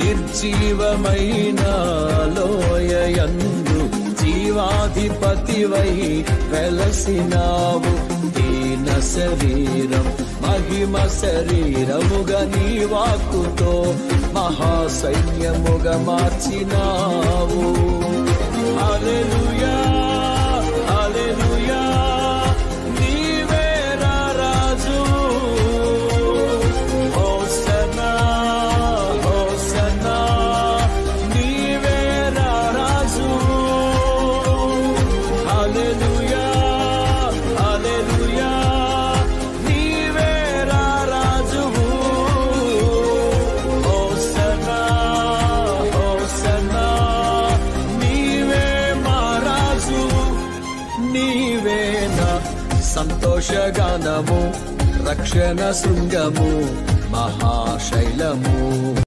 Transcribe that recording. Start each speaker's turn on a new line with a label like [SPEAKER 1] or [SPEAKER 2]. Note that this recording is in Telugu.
[SPEAKER 1] నిర్జీవమైన లోయయందు జీవాధిపతివై వెలసినావు. దీన శరీరం మహిమ శరీరముగా నీ వాక్కుతో మహాసైన్యముగా మార్చినావు. హల్లెలూయా హల్లెలూయా నీవే రాజు. హోసన్నా హోసన్నా నీవే రాజు. హల్లెలూయా హల్లెలూయా నీవే రాజు. హోసన్నా హోసన్నా నీవే మా రాజు. నీవే నా సంతోషగానము, రక్షణ శృంగము, మహాశైలము.